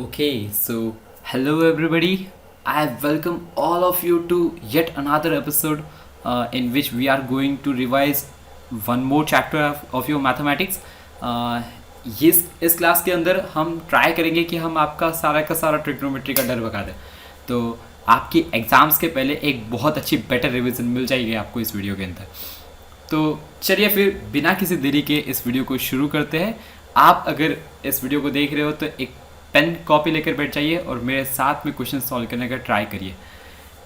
Okay, so hello everybody. I welcome all of you to yet another episode in which we are going to revise one more chapter of your mathematics. इस class के अंदर हम try करेंगे कि हम आपका का सारा ट्रिग्नोमेट्री का डर भगा दें। तो आपकी एग्ज़ाम्स के पहले एक बहुत अच्छी बेटर रिवीजन मिल जाएगी आपको इस वीडियो के अंदर। तो चलिए फिर बिना किसी देरी के इस वीडियो को शुरू करते हैं। आप अगर इस वीडियो को देख रहे हो तो एक पेन कॉपी लेकर बैठ जाइए और मेरे साथ में क्वेश्चन सॉल्व करने का ट्राई करिए।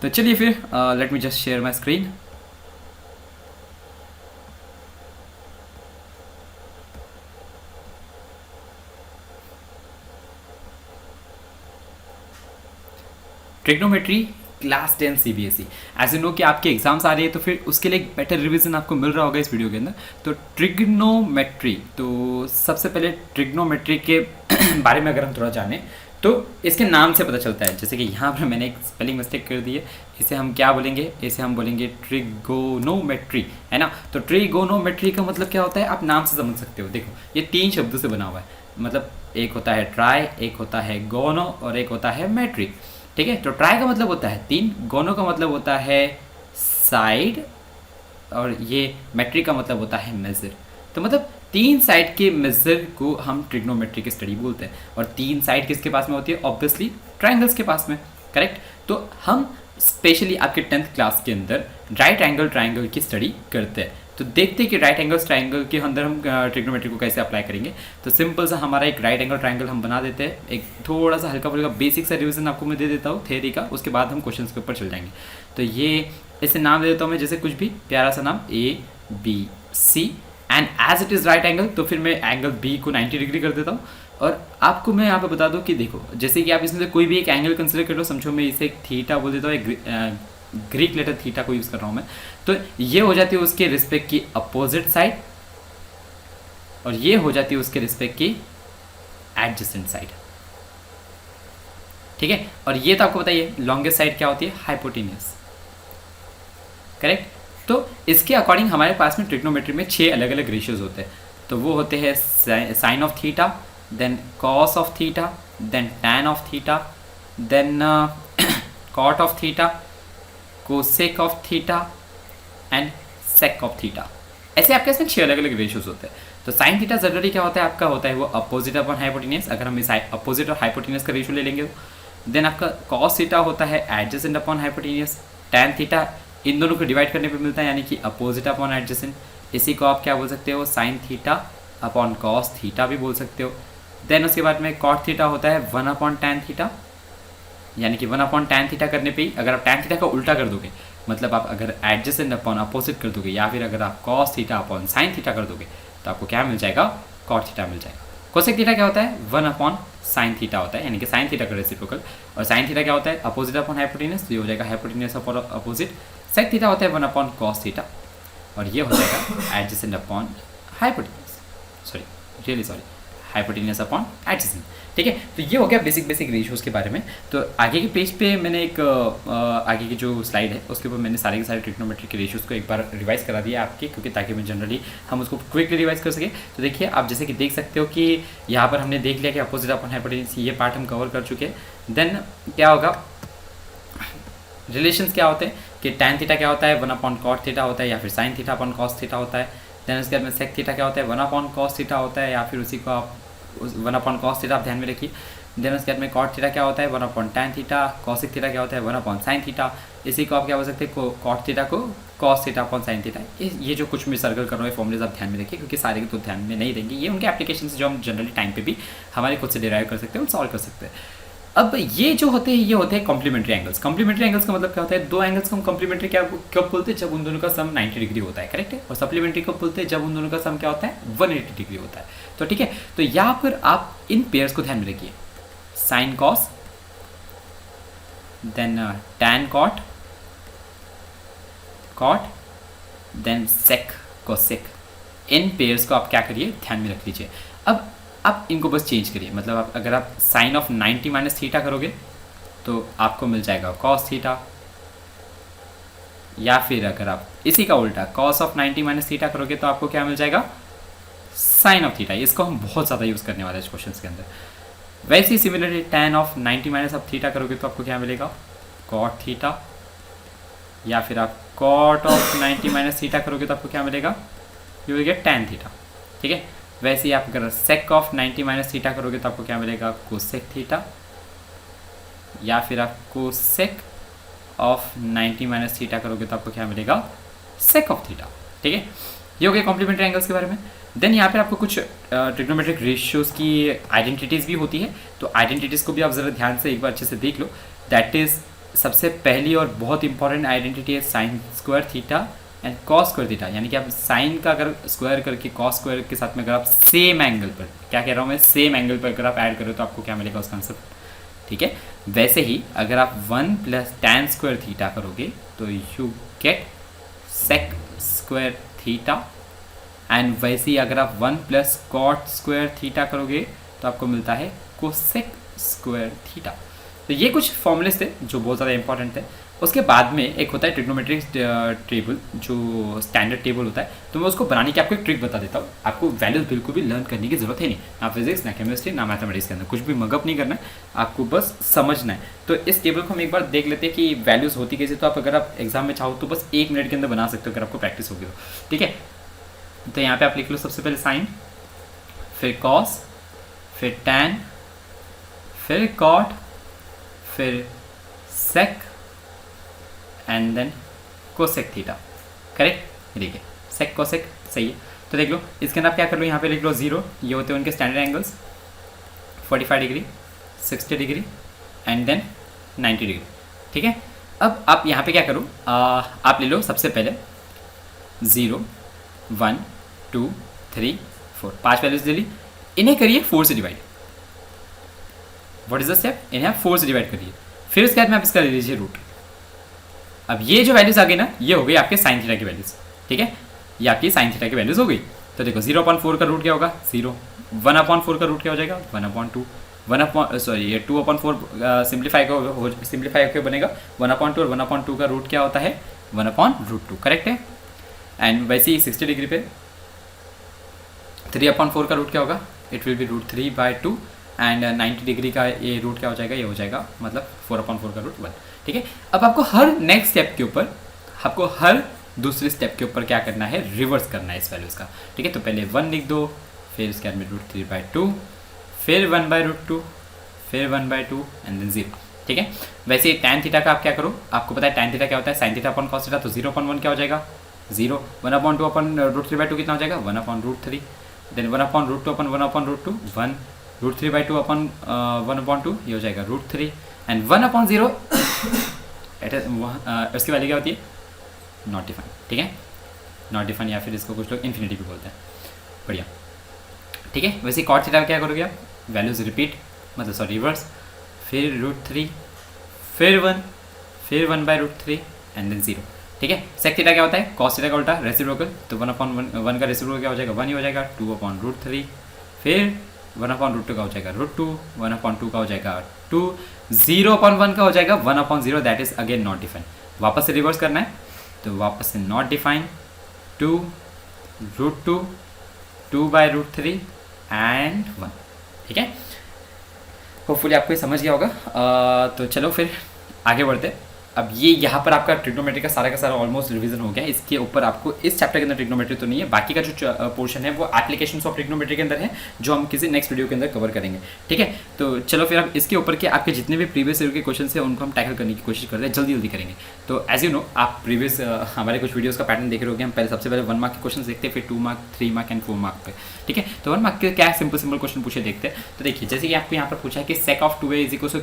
तो चलिए फिर let me just share my screen. Trigonometry class 10 CBSE। ऐसे नो कि आपके एग्जाम्स आ रही है तो फिर उसके लिए एक बेटर रिवीजन आपको मिल रहा होगा इस वीडियो के अंदर। तो ट्रिग्नोमेट्री, तो सबसे पहले ट्रिग्नोमेट्री के बारे में अगर हम थोड़ा जानें तो इसके नाम से पता चलता है। जैसे कि यहाँ पर मैंने एक स्पेलिंग मिस्टेक कर दी है, इसे हम क्या बोलेंगे, इसे हम बोलेंगे ट्रिगोनोमेट्री, है ना। तो ट्रिगोनोमेट्री का मतलब क्या होता है आप नाम से समझ सकते हो। देखो ये 3 शब्दों से बना हुआ है, मतलब एक होता है ट्राई, एक होता है गोनो और एक होता है मेट्री। ठीक है, तो ट्राई का मतलब होता है 3, गोनो का मतलब होता है साइड और ये मेट्रिक का मतलब होता है मेजर। तो मतलब 3 साइड के मेजर को हम ट्रिग्नोमेट्री की स्टडी बोलते हैं। और 3 साइड किसके पास में होती है? ऑब्वियसली ट्राइंगल्स के पास में, करेक्ट। तो हम स्पेशली आपके 10th क्लास के अंदर राइट एंगल ट्राइंगल की स्टडी करते हैं। तो देखते हैं कि राइट एंगल ट्राइंगल के अंदर हम ट्रिग्नोमेट्री को कैसे अप्लाई करेंगे। तो सिंपल सा हमारा एक राइट एंगल ट्राइंगल हम बना देते हैं। एक थोड़ा सा हल्का फुल्का बेसिक सा रिवीजन आपको मैं दे देता हूँ थ्योरी का, उसके बाद हम क्वेश्चंस के ऊपर चल जाएंगे। तो ये इसे नाम दे देता हूँ मैं, जैसे कुछ भी प्यारा सा नाम ABC and as it is right angle. तो फिर मैं एंगल B को 90 डिग्री कर देता हूँ। और आपको मैं यहाँ पे बता दूँ कि देखो, जैसे कि आप इसमें से कोई भी एक एंगल कंसिडर कर लो, समझो मैं इसे थीटा बोल देता हूँ, ग्रीक लेटर थीटा को यूज़ कर रहा हूँ मैं। तो ये हो जाती है उसके रिस्पेक्ट की अपोजिट साइड और ये हो जाती है उसके रिस्पेक्ट की एडजेसेंट साइड। ठीक है, और ये तो आपको बताइए लॉन्गेस्ट साइड क्या होती है? Hypotenuse, correct. तो इसके अकॉर्डिंग हमारे पास में ट्रिग्नोमेट्री में 6 अलग अलग रेशियोज होते हैं। तो वो होते हैं sine of theta, then cos of theta, then tan of theta, then cot of theta, cosec of theta and sec of theta. ऐसे आपके इसमें 6 अलग अलग रेशियोज होते हैं। तो साइन थीटा जनरली क्या होता है आपका? होता है वो अपोजिट अपॉन हाइपोटेन्यूस। अगर हम इस अपोजिट और हाइपोटेन्यूस का रेशियो ले लेंगे देन आपका कॉस थीटा होता है adjacent upon hypotenuse. Tan theta इन दोनों को डिवाइड करने पे मिलता है, यानी कि अपोजिट अपॉन एडजेसेंट। इसी को आप क्या बोल सकते हो? Sign theta upon cos theta भी बोल सकते हो। देन उसके बाद में कॉट थीटा होता है 1 अपॉन टैन थीटा, यानी कि 1 अपॉन टैन थीटा करने पे ही अगर आप टैन थीटा का उल्टा कर दोगे, मतलब आप अगर एडजेसेंट अपॉन अपोजिट कर दोगे या फिर अगर आप cos theta upon sine theta कर दोगे तो आपको क्या मिल जाएगा? कॉट थीटा मिल जाएगा। कोसेक थीटा क्या होता है? 1 अपॉन साइन थीटा होता है, यानी कि साइन थीटा का रेसिप्रोकल। और साइन थीटा क्या होता है? अपोजिट अपॉन हाइपोटेन्यूस, तो ये हो जाएगा hypotenuse upon opposite. Sec theta होता है 1 अपॉन कॉस थीटा और ये हो जाएगा adjacent upon hypotenuse, hypotenuse upon adjacent. ठीक है, तो ये हो गया बेसिक रेशियोज के बारे में। तो आगे के पेज पे मैंने एक आगे की जो स्लाइड है उसके ऊपर मैंने सारे के सारे ट्रिग्नोमेट्री के रेशियोज को एक बार रिवाइज करा दिया आपके, क्योंकि ताकि मैं जनरली हम उसको क्विकली रिवाइज कर सके। तो देखिए आप जैसे कि देख सकते हो कि यहाँ पर हमने देख लिया कि अपोजिट अपॉन हाइपोटेन्यूस ये पार्ट हम कवर कर चुके हैं। देन क्या होगा, रिलेशंस क्या होते हैं कि टैन थीटा क्या होता है? 1 अपॉन कॉट थीटा होता है, या फिर sign theta upon cos theta होता है। देन उसके बाद में सेक थीटा क्या होता है? 1 अपॉन कॉस थीटा होता है, या फिर उसी को आप 1 अपॉन कॉस थीटा आप ध्यान में रखिए। देन उसके बाद में कॉट थीटा क्या होता है? 1 upon tan theta. Cosec theta क्या होता है? 1 अपॉन साइन थीटा। इसी को आप क्या बोल सकते हैं? कॉट थीटा को cos theta upon sine theta. ये जो कुछ मैं सर्कल कर रहा हूँ फॉर्मुलेज आप ध्यान में रखिए, क्योंकि सारे के तो ध्यान में नहीं रहेंगे, ये उनके एप्लीकेशन जो हम जनरली टाइम पे भी हमारे खुद से डिराइव कर सकते हैं और सॉल्व कर सकते हैं। अब ये जो होते हैं ये होते हैं कॉम्प्लीमेंट्री एंगल्स। कॉम्प्लीमेंट्री एंगल्स का मतलब क्या होता है? 2 एंगल्स को हम कॉम्प्लीमेंट्री क्या कब बोलते हैं? जब उन दोनों का सम 90 डिग्री होता है, करेक्ट है। और सप्लीमेंट्री कब बोलते हैं? जब उन दोनों का सम क्या होता है? 180 डिग्री होता है। तो ठीक है, तो यहाँ पर आप इन पेयर्स को ध्यान में रखिए, sine cos, then tan cot, then sec cosec. इन पेयर्स को आप क्या करिए? ध्यान में रख लीजिए। अब आप इनको बस चेंज करिए, मतलब आप अगर आप साइन ऑफ 90 माइनस थीटा करोगे तो आपको मिल जाएगा कॉस थीटा, या फिर अगर आप इसी का उल्टा कॉस ऑफ 90 माइनस थीटा करोगे तो आपको क्या मिल जाएगा? Sine of theta. इसको हम बहुत ज़्यादा यूज़ करने वाले हैं इस क्वेश्चन के अंदर। वैसे ही सिमिलरली tan ऑफ 90 माइनस आप थीटा करोगे तो आपको क्या मिलेगा, cot थीटा, या फिर आप cot ऑफ 90 माइनस थीटा करोगे तो आपको क्या मिलेगा, you will get tan theta. ठीक है, वैसे ही आप अगर sec ऑफ 90 माइनस थीटा करोगे तो आपको क्या मिलेगा, cosec थीटा, या फिर आप cosec ऑफ 90 माइनस थीटा करोगे तो आपको क्या मिलेगा, sec ऑफ थीटा। ठीक है, ये हो गया कॉम्प्लीमेंट्री एंगल्स के बारे में। देन यहाँ पे आपको कुछ ट्रिग्नोमेट्रिक रेशियोज की आइडेंटिटीज़ भी होती है, तो आइडेंटिटीज़ को भी आप ज़रा ध्यान से एक बार अच्छे से देख लो। दैट इज़ सबसे पहली और बहुत इंपॉर्टेंट आइडेंटिटी है sign square theta and cos square theta, यानी कि आप साइन का अगर स्क्वायर करके कॉस स्क्वायर के साथ में अगर आप सेम एंगल पर, क्या कह रहा हूँ मैं, सेम एंगल पर अगर आप ऐड करो तो आपको क्या मिलेगा उसका आंसर। ठीक है, वैसे ही अगर आप 1 प्लस tan स्क्वायर थीटा करोगे तो you get sec square theta, and वैसे ही अगर आप 1 प्लस cot स्क्वायर थीटा करोगे तो आपको मिलता है cosec स्क्वायर थीटा। तो ये कुछ फॉर्मूलेस थे जो बहुत ज़्यादा इंपॉर्टेंट थे। उसके बाद में एक होता है ट्रिग्नोमेट्रिक टेबल, जो स्टैंडर्ड टेबल होता है, तो मैं उसको बनाने की आपको एक ट्रिक बता देता हूँ। आपको वैल्यूज बिल्कुल भी लर्न करने की जरूरत है नहीं, ना फिजिक्स ना केमिस्ट्री ना मैथमेटिक्स के अंदर कुछ भी मगअप नहीं करना है, आपको बस समझना है। तो इस टेबल को हम एक बार देख लेते हैं कि वैल्यूज़ होती कैसे। तो आप अगर आप एग्जाम में चाहो तो बस 1 मिनट के अंदर बना सकते हो अगर आपको प्रैक्टिस होगी तो। ठीक है, तो यहाँ पे आप लिख लो सबसे पहले साइन, फिर कॉस, फिर टैन, फिर कॉट, फिर sec and then cosec theta. Correct, ठीक है, सेक कोसेक सही है। तो देख लो इसके अंदर आप क्या कर लो, यहाँ पे लिख लो 0, ये होते हैं उनके standard angles, 45 degree, 60 degree and then 90 degree. ठीक है, अब आप यहाँ पे क्या करो, आप ले लो सबसे पहले 0, 1, 2, 3, 4, 5 वैल्यूज ले ली, इन्हें करिए 4 से divide. What is the step, इन्हें आप 4 से डिवाइड करिए, फिर उसके बाद में आप इसका ले लीजिए रूट। अब ये जो वैल्यूज आ गई ना, ये हो गई आपके साइन थीटा की वैल्यूज। ठीक है, ये आपकी साइन थीटा की वैल्यूज हो गई। तो देखो 0/4 का रूट क्या होगा, 0, 1/4 का रूट क्या हो जाएगा, 1/2, 2/4 सिंप्लीफाई होकर बनेगा 1/2, और 1/2 का रूट क्या होता है, 1/√2। करेक्ट है, एंड वैसे ही 60 डिग्री पे 3/4 का रूट क्या होगा, it will B √3/2, and 90 degree का ये रूट क्या हो जाएगा, ये हो जाएगा मतलब 4/4 का रूट 1। ठीक है, अब आपको हर नेक्स्ट स्टेप के ऊपर, आपको हर दूसरे स्टेप के ऊपर क्या करना है, रिवर्स करना है इस वैल्यूज़ का। ठीक है, तो पहले 1 लिख दो, फिर इसके बाद में √3/2, फिर 1/√2, फिर 1/2 एंड देन 0। ठीक है, वैसे tan थीटा का आप क्या करो, आपको पता है tan थीटा क्या होता है, sin theta upon cos theta, तो 0/1 क्या हो जाएगा, 0, 1/2 अपन √3/2 कितना हो जाएगा, 1/√3, देन 1/√2 अपन 1/√2, 1, √3/2 अपन 1/2, ये हो जाएगा √3, एंड 1/0 उसकी वैल्यू क्या होती है, नॉट डिफाइन। ठीक है, नॉट डिफाइन, या फिर इसको कुछ लोग इन्फिनिटी भी बोलते हैं। बढ़िया, ठीक है, वैसे cot थीटा क्या करोगे आप, वैल्यूज रिपीट, मतलब सॉरी रिवर्स, फिर √3, फिर 1, फिर 1/√3 एंड देन 0। ठीक है, sec थीटा क्या होता है, cos थीटा का उल्टा रेसिप्रोकल, तो 1/1 का रेसिप्रोकल क्या हो जाएगा, 1 ही हो जाएगा, 2/√3, फिर 1/√2 का हो जाएगा √2, 1/2 का हो जाएगा 2, 0/1 का हो जाएगा 1/0, that is again not define. वापस से रिवर्स करना है, तो वापस से नॉट डिफाइन, 2, √2, 2/√3 एंड 1। ठीक है, होपफुली आपको ये समझ गया होगा। तो चलो फिर आगे बढ़ते। अब ये यहाँ पर आपका ट्रिग्नोमेट्री का सारा ऑलमोस्ट रिवीजन हो गया। इसके ऊपर आपको इस चैप्टर के अंदर ट्रिग्नोमेट्री तो नहीं है, बाकी का जो पोर्शन है वो एप्लीकेशंस ऑफ ट्रिग्नोमेट्री के अंदर है, जो हम किसी नेक्स्ट वीडियो के अंदर कवर करेंगे। ठीक है, तो चलो फिर अब इसके ऊपर के आपके जितने भी प्रीवियस ईयर के क्वेश्चन है उनको हम टैकल करने की कोशिश करते हैं, जल्दी करेंगे। तो एज यू नो, आप प्रीवियस हमारे कुछ वीडियोज़ का पैटर्न देख रहे होंगे। हम पहले सबसे पहले 1 मार्क के क्वेश्चन देखते हैं, फिर 2 मार्क, 3 मार्क एंड 4 मार्क पे। ठीक है, तो 1 मार्क के क्या सिंपल क्वेश्चन पूछे देखते हैं। तो देखिए, जैसे कि आपको यहाँ पर पूछा है कि sec of 2a is equal to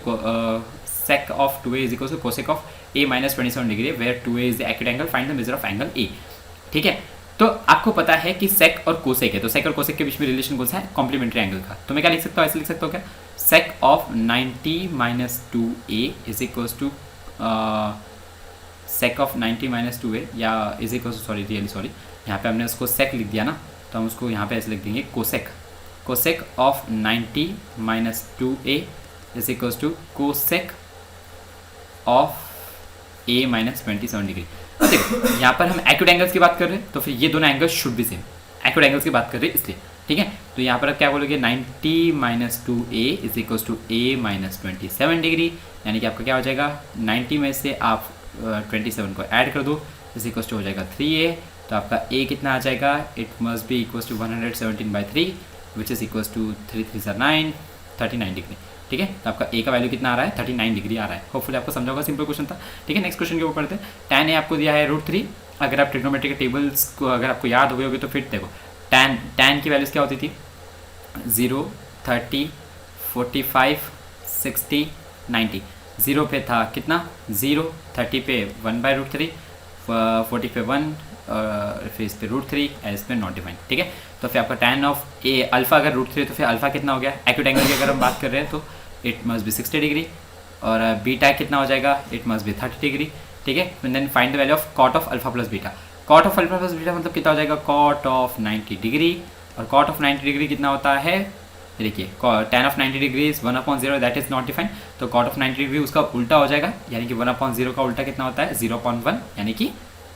sec of 2a is equal to cosec of a minus 27 degree where 2a is the acute angle, find the measure of angle a। ठीक है, तो आपको पता है कि sec और cosec है, तो sec और cosec के बीच में रिलेशन कौन सा है, कॉम्प्लीमेंट्री एंगल का। तो मैं क्या लिख सकता हूँ, ऐसे लिख सकता हूँ क्या, sec of 90 minus 2a is equals to sec of 90 minus 2a, या is equals to सॉरी यहाँ पे हमने उसको sec लिख दिया ना, तो हम उसको यहाँ पे ऐसे लिख देंगे cosec of 90 minus 2a is equals to cosec of a minus 27 degree. देखो यहाँ पर हम एक्यूट एंगल्स की बात कर रहे हैं, तो फिर ये दोनों angles should be same. Acute angles की बात कर रहे हैं इसलिए, ठीक है। तो यहाँ पर आप क्या बोलोगे 90 minus 2a is equals to a minus 27 degree, यानी कि आपका क्या हो जाएगा 90 में से आप 27 को ऐड कर दो इज इक्वल्स टू हो जाएगा 3a। तो आपका a कितना आ जाएगा, it must be equals to 117/3 which is equals to 3 3 9 39 degree. ठीक है, तो आपका a का वैल्यू कितना आ रहा है 39 डिग्री आ रहा है। होपफुली आपको समझा होगा, सिंपल क्वेश्चन था। ठीक है, नेक्स्ट क्वेश्चन के ऊपर पढ़ते हैं। tan a आपको दिया है √3। अगर आप ट्रिग्नोमेट्री के टेबल्स को अगर आपको याद हो गए होगे तो फिर देखो tan की वैल्यूज़ क्या होती थी 0, 30, 45, 60, 90। 0 पे था कितना 0, 30 पे 1/√3, 40 पे 1, फिर इस पे √3 और इस पे नॉट डिफाइंड। ठीक है, तो फिर आपका tan ऑफ a अल्फा अगर √3 तो फिर अल्फा कितना हो गया, एक्यूट एंगल की अगर हम बात कर रहे हैं तो इट मस्ट बी 60 डिग्री, और बीटा कितना हो जाएगा, इट मस्ट बी 30 डिग्री। ठीक है, then find the value of cot of alpha plus beta. Cot of alpha plus beta मतलब कितना हो जाएगा कॉट ऑफ 90 डिग्री, और कॉट ऑफ 90 डिग्री कितना होता है, देखिए tan of 90 degree is 1/0 that is not defined. तो कॉट ऑफ 90 डिग्री उसका उल्टा हो जाएगा, यानी कि 1/0 का उल्टा कितना होता है 0.1, यानी कि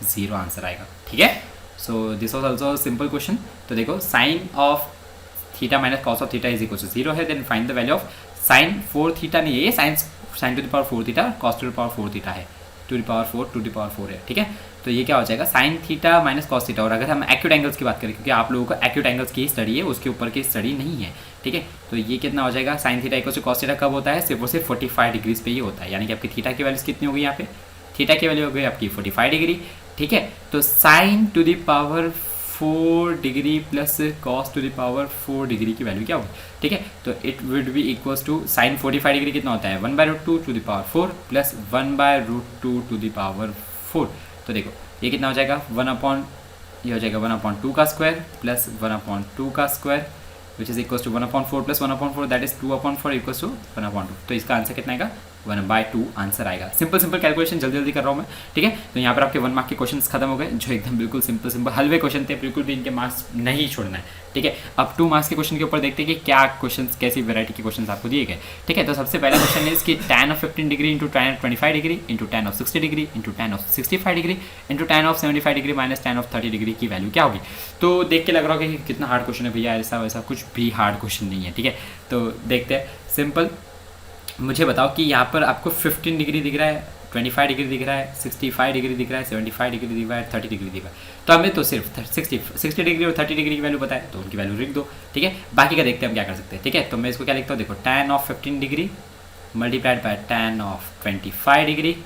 0 आंसर आएगा। ठीक है, so this was also simple question. तो देखो sine of theta minus cos of theta is equal to 0 है, then find the value of sine 4 theta नहीं है, ये sine to the power 4 theta, cos to the power 4 theta है, to the power 4 है। ठीक है, तो ये क्या हो जाएगा sine theta minus cos theta. और अगर हम एक्यूट एंगल्स की बात करें, क्योंकि आप लोगों को एक्यूट एंगल्स की स्टडी है, उसके ऊपर की स्टडी नहीं है। ठीक है, तो ये कितना हो जाएगा sine theta equal to cos theta कब होता है, सिर्फ और सिर्फ 45 डिग्रीज पे ही होता है, यानी कि आपकी थीटा की वैल्यूज कितनी होगी, यहाँ पे थीटा की वैल्यू हो गई आपकी 45 डिग्री। ठीक है, तो sine to the power 4 degree plus cos to the power 4 degree की वैल्यू क्या होगी। ठीक है, तो it would be equals to sine 45 degree कितना होता है 1/√2 to the power 4 plus 1/√2 to the power 4। तो देखो ये कितना हो जाएगा ये हो जाएगा 1/2 का स्क्वायर प्लस 1/2 का square which is equals to 1/4 plus 1/4 that is 2/4 equals to 1/2। तो इसका आंसर कितना आएगा 1/2 आंसर आएगा। सिंपल कैलकुलेशन जल्दी जल्दी कर रहा हूँ मैं। ठीक है, तो यहाँ पर आपके 1 मार्क के क्वेश्चन खत्म हो गए, जो एकदम बिल्कुल सिंपल हलवे क्वेश्चन थे, बिल्कुल भी इनके मार्क्स नहीं छोड़ना है। ठीक है, अब 2 मार्क्स के क्वेश्चन के ऊपर देखते हैं कि क्या क्वेश्चन कैसी वैरायटी के क्वेश्चन आपको दिए गए। ठीक है, तो सबसे पहला क्वेश्चन है कि tan of 15 degree into tan of 25 degree into tan of 60 degree into tan of 65 degree into tan of 75 degree minus tan of 30 degree की वैल्यू क्या होगी। तो देख के लग रहा होगा कि कितना हार्ड क्वेश्चन है भैया, ऐसा वैसा कुछ भी हार्ड क्वेश्चन नहीं है। ठीक है, तो देखते हैं सिंपल। मुझे बताओ कि यहाँ पर आपको 15 डिग्री दिख रहा है, 25 डिग्री दिख रहा है, 65 डिग्री दिख रहा है, 75 डिग्री दिख रहा है, 30 डिग्री दिख रहा है। तो हमें तो सिर्फ 60 डिग्री और 30 डिग्री की वैल्यू पता है, तो उनकी वैल्यू लिख दो। ठीक है, बाकी का देखते हैं हम क्या कर सकते हैं। ठीक है, तो मैं इसको क्या लिखता हूँ, देखो tan of 15 degree multiplied by tan of 25 degree.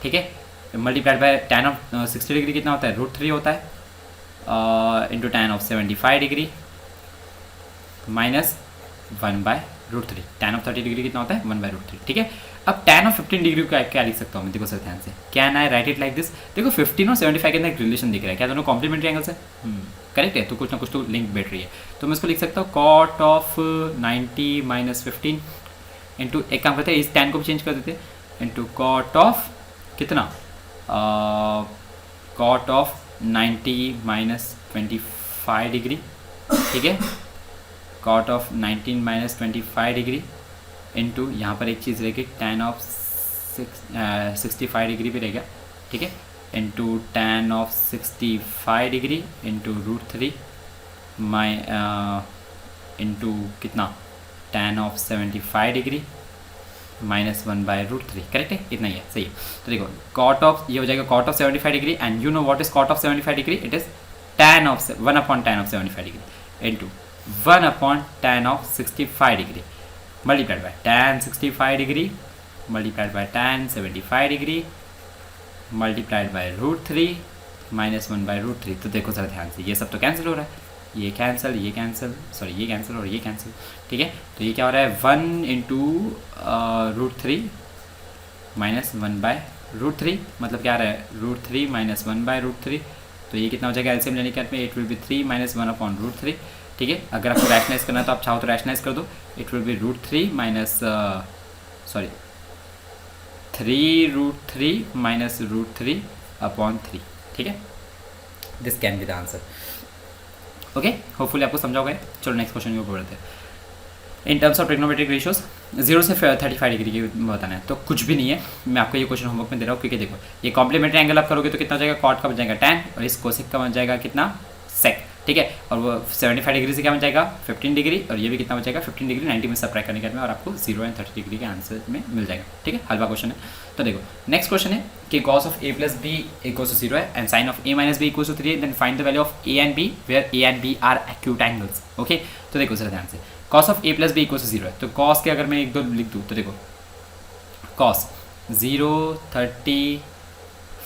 ठीक है, multiplied by tan of 60 degree कितना होता है √3 होता है, into tan of 75 degree minus 1/√3। tan of 30 degree कितना होता है 1/√3। ठीक है, अब tan ऑफ 15 डिग्री का क्या लिख सकता हूँ मैं, देखो सर ध्यान से, can I right it like this. देखो 15 और 75 के अंदर एक रिलेशन दिख रहा है, क्या दोनों कॉम्प्लीमेंट्री एंगल्स है, करेक्ट है, तो कुछ ना कुछ तो लिंक बैठ रही है। तो मैं इसको लिख सकता हूँ कॉट ऑफ 90 माइनस 15 इंटू, एक काम करते हैं इस tan को भी चेंज कर देते हैं, इंटू कॉट ऑफ कितना कॉट ऑफ 90 माइनस 25 डिग्री। ठीक है, cot of 19 minus 25 degree into यहाँ पर एक चीज़ रहेगी tan ऑफ 65 डिग्री भी रहेगा। ठीक है, into tan of 65 degree into √3 into कितना tan of 75 degree minus 1/√3। Correct है, इतना ही है, सही है। तो देखो कॉट ऑफ ये हो जाएगा cot of 75 degree, and you know what is cot of 75 degree, it is tan of 1/tan of 75 degree into 1/tan of 65 degree multiplied by tan 65 degree multiplied by tan 75 degree multiplied by √3 minus 1/√3। तो देखो sir ध्यान से, ये सब तो cancel हो रहा है, ये कैंसिल, ये कैंसिल, सॉरी ये कैंसिल और ये कैंसिल। ठीक है, तो ये क्या हो रहा है 1 इंटू √3 माइनस 1/√3, मतलब क्या आ रहा है √3 माइनस 1/√3। तो ये कितना हो जाएगा एलसीएम लेने के बाद में, इट विल बी 3 माइनस 1/√3। ठीक है, अगर आपको रैशनलाइज करना है तो आप चाहो तो रैशनलाइज कर दो, it will B √3 minus 3√3 minus √3/3। ठीक है, this can be the answer. Okay, hopefully आपको समझा होगा। चलो नेक्स्ट क्वेश्चन के ऊपर बढ़ते हैं। In terms of trigonometric ratios 0 से 35 डिग्री की बताना है, तो कुछ भी नहीं है, मैं आपको ये क्वेश्चन होमवर्क में दे रहा हूँ। क्योंकि देखो ये कॉम्प्लीमेंट्री एंगल आप करोगे तो कितना हो जाएगा कॉट का बन जाएगा tan, और इस कोसेक का बन जाएगा कितना सेक। ठीक है। और वो 75 डिग्री से क्या बन जाएगा 15 डिग्री, और ये भी कितना बन जाएगा 15 डिग्री 90 में सब्ट्रैक्ट करने के बाद में, और आपको 0 एंड 30 डिग्री के आंसर में मिल जाएगा। ठीक है, हलवा क्वेश्चन है। तो देखो नेक्स्ट क्वेश्चन है कि cos of a plus b equal to 0 है and sine of a minus b equal to 3 है, then find the value of a and b where a and b are acute angles. Okay, तो देखो sir ध्यान से, cos of a plus b equal to 0 है, तो cos के अगर मैं एक दो लिख दूँ तो देखो cos 0 30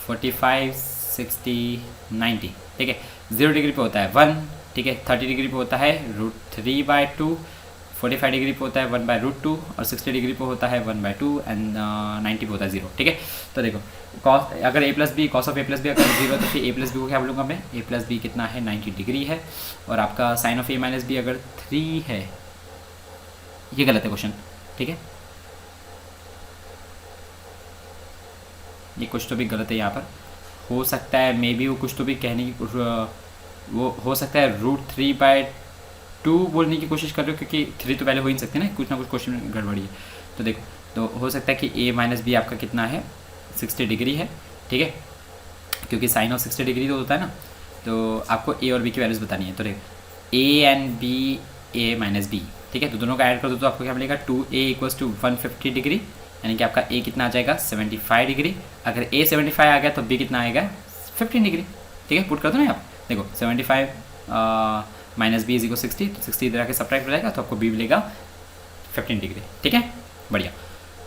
45 60 90, ठीक है। 0 डिग्री पे होता है 1, ठीक है। 30 डिग्री पे होता है √3/2, 45 डिग्री पे होता है 1/√2, और 60 डिग्री पे होता है 1/2 एंड 90 पे होता है 0, ठीक है। तो देखो cos अगर a plus B cos of a plus B अगर 0 तो फिर a प्लस बी को क्या बोलूँगा मैं, a प्लस बी कितना है 90 डिग्री है, और आपका sine of a minus B अगर 3 है, ये गलत है क्वेश्चन, ठीक है। ये कुछ तो भी गलत है यहाँ पर, हो सकता है मे बी वो कुछ तो भी कहने की वो हो सकता है √3/2 बोलने की कोशिश कर रहे हो, क्योंकि 3 तो पहले हो ही नहीं सकते ना, कुछ ना कुछ क्वेश्चन गड़बड़ी है। तो देखो, तो हो सकता है कि a माइनस बी आपका कितना है 60 डिग्री है, ठीक है, क्योंकि साइन ऑफ 60 डिग्री तो होता है ना। तो आपको a और b की वैल्यूज़ बतानी है। तो देखो a and b a minus B, ठीक है, तो दोनों का ऐड कर दो तो आपको क्या मिलेगा 2a इक्वल्स टू 150 डिग्री, यानी कि आपका a कितना आ जाएगा 75 डिग्री। अगर a 75 आ गया तो b कितना आएगा 15 डिग्री, ठीक है। पुट कर दो ना आप, देखो 75 माइनस बी इज इक्वल 60, तो 60 इधर आके सब्ट्रैक्ट हो जाएगा, तो आपको b मिलेगा 15 डिग्री, ठीक है, बढ़िया।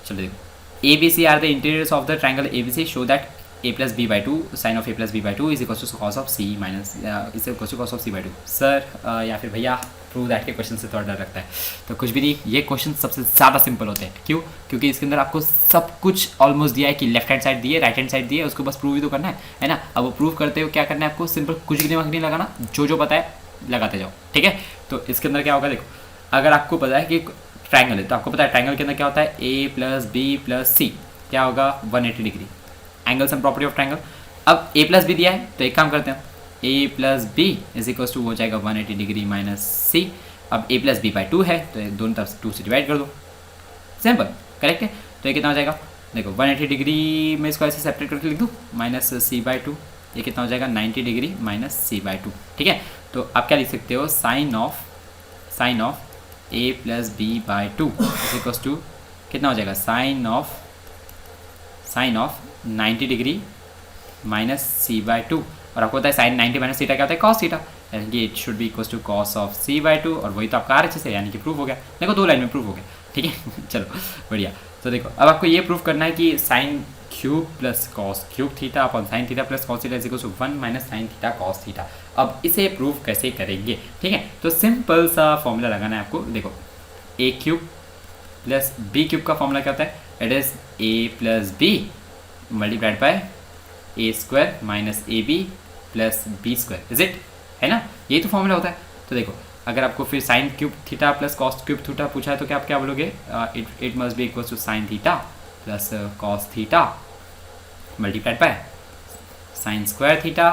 चलो देखो A B C are the interiors of the triangle A B C, show that a plus b by two sine of a plus b by two is equal to cos of c minus is equal to cos of c by two. Sir या फिर भैया prove that के question से थोड़ा डर लगता है, तो कुछ भी नहीं, ये क्वेश्चन सबसे ज़्यादा सिंपल होते हैं। क्यों? क्योंकि इसके अंदर आपको सब कुछ ऑलमोस्ट दिया है कि लेफ्ट हैंड साइड दिए, राइट हैंड साइड दिए, उसको बस प्रूव ही तो करना है ना। अब वो प्रूव करते हो क्या करना है आपको, सिंपल कुछ भी दिमाग नहीं लगाना, जो पता है लगाते जाओ, ठीक है। तो इसके अंदर क्या होगा, देखो अगर आपको पता है कि ट्राइंगल है, तो आपको पता है ट्राइंगल के अंदर क्या होता है a plus B plus c, क्या होगा 180 degree, angles and property of triangle. अब a प्लस बी दिया है, तो एक काम करते हैं, a plus b is equal to हो जाएगा 180 डिग्री माइनस सी। अब a प्लस बी बाई 2 है, तो दोनों तरफ 2 से डिवाइड कर दो, सिंपल, करेक्ट है। तो ये कितना हो जाएगा, देखो 180 डिग्री में इसको ऐसे सेपरेट करके लिख दूँ माइनस सी बाई 2, ये कितना हो जाएगा 90 डिग्री माइनस सी बाई 2, ठीक है। तो आप क्या लिख सकते हो, sine of a plus b by 2 is equal to कितना हो जाएगा, sine of 90 degree minus c by 2, और आपको पता है साइन 90 माइनस थीटा क्या होता है, कॉस थीटा, यानी कि it should be equal to cos of c by 2, और वही तो आपका RHS है, यानी कि प्रूफ हो गया। देखो 2 लाइन में प्रूफ हो गया, ठीक है। चलो बढ़िया। तो देखो अब आपको ये प्रूफ करना है कि sine cube plus cos cube theta upon sine theta plus cos theta is equal to 1 minus sine theta cos theta. अब इसे प्रूफ कैसे करेंगे, ठीक है। तो सिंपल सा फॉर्मूला लगाना है आपको, देखो a cube plus b cube का फॉर्मूला क्या होता है, it is a plus B multiplied by a square minus a b plus B square, is it, है ना, यही तो फॉर्मूला होता है। तो देखो अगर आपको फिर sine cube theta plus cos cube theta पूछा है तो क्या आप क्या बोलोगे, it must be equal to sine theta plus cos theta multiplied by sine square theta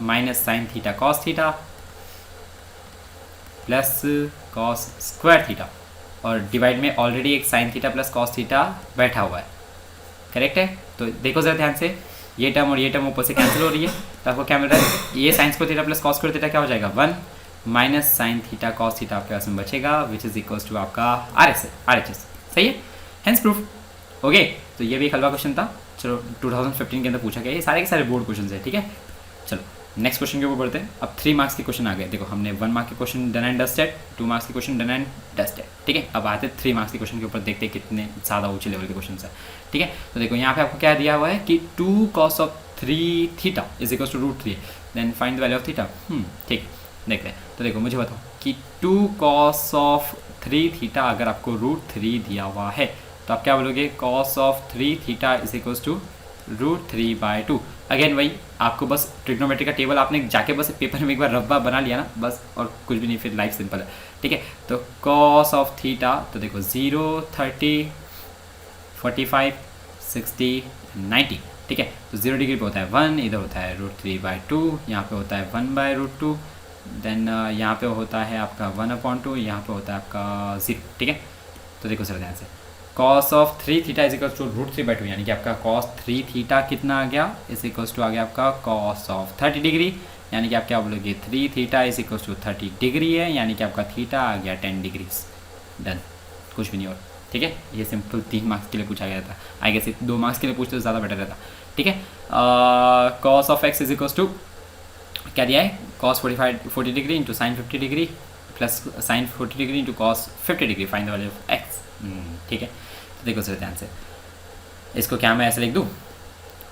minus sine theta cos theta plus cos square theta, और divide में already एक sine theta plus cos theta बैठा हुआ है, correct है। तो देखो ज़रा ध्यान से, ये टर्म और ये टर्म ऊपर से कैंसिल हो रही है, तो आपको क्या मिल रहा है, ये sign square theta plus cos square theta क्या हो जाएगा 1 minus sine theta cos theta आपके पास में बचेगा, विच इज इक्वल्स टू आपका RHS, सही है, हेंस प्रूफ। ओके, तो ये भी एक हलवा क्वेश्चन था, चलो 2015 के अंदर पूछा गया, ये सारे के सारे बोर्ड क्वेश्चन है, ठीक है। चलो नेक्स्ट क्वेश्चन के ऊपर बढ़ते हैं। अब 3 मार्क्स के क्वेश्चन आ गए, देखो हमने 1 मार्क के question done and dusted, 2 marks के क्वेश्चन डन एंड डस्टेड, ठीक है। अब आते 3 मार्क्स के क्वेश्चन के ऊपर, देखते हैं कितने ज़्यादा ऊंचे लेवल के क्वेश्चन है, ठीक है। तो देखो यहाँ पे आपको क्या दिया हुआ है कि 2 cos of 3 theta is equal to √3, then find the value of theta, ठीक, देखते हैं। तो देखो मुझे बताओ कि 2 cos ऑफ 3 थीटा अगर आपको √3 दिया हुआ है, तो आप क्या बोलोगे, cos of 3 theta is equal to √3/2। Again वही, आपको बस ट्रिग्नोमेट्री का टेबल आपने जाके बस पेपर में एक बार रब्बा बना लिया ना, बस, और कुछ भी नहीं, फिर लाइफ सिंपल है, ठीक है। तो cos ऑफ थीटा, तो देखो 0 30 45 60 90, ठीक है। तो 0 डिग्री पे होता है 1, इधर होता है √3/2, यहाँ पे होता है 1/√2, देन यहाँ पे होता है आपका 1/2, यहाँ पे होता है आपका 0, ठीक है। तो देखो सर ध्यान से, cos of 3 theta is equal to √3/2, यानी कि आपका cos 3 थीटा कितना आ गया, इज इक्वल टू आ गया आपका cos ऑफ 30 डिग्री यानी कि आप क्या बोलोगे 3 theta is equal to 30 degree है, यानी कि आपका थीटा आ गया 10 डिग्रीज। डन, कुछ भी नहीं और। ठीक है, ये सिंपल 3 मार्क्स के लिए पूछा गया था। आई गेस 2 मार्क्स के लिए पूछते तो ज़्यादा बेटर रहता। ठीक है, cos of x is equal to क्या दिया है, cos 40 degree into sine 50 degree plus sine 40 degree into cos 50 degree, find the value of x. ठीक है, तो देखो सर ध्यान से, इसको क्या मैं ऐसे लिख दूँ,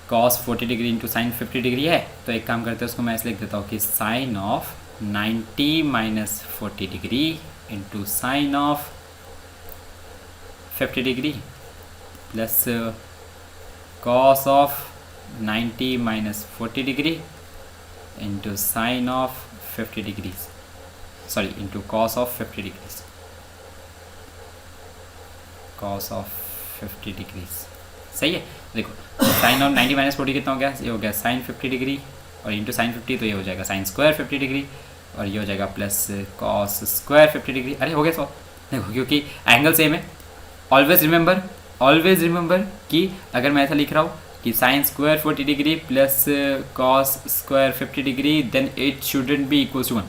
cos 40 degree into sine 50 degree है, तो एक काम करते हैं उसको मैं ऐसे लिख देता हूँ कि sine of 90 minus 40 degree into sine of 50 degree plus cos of 90 minus 40 degree into sine of 50 degrees, sorry into cos of 50 degrees, cos of 50 degrees. सही है, देखो साइन ऑफ 90 माइनस 40 कितना हो गया, ये हो गया साइन 50 डिग्री और इंटू साइन 50, तो ये हो जाएगा साइन स्क्वायर 50 डिग्री और ये हो जाएगा प्लस कॉस स्क्वायर 50 डिग्री। अरे हो गया सॉल्व, देखो क्योंकि एंगल सेम है। ऑलवेज रिमेंबर कि अगर मैं ऐसा लिख रहा हूँ कि sine square 40 degree plus cos square 50 degree, then it shouldn't be equal to 1।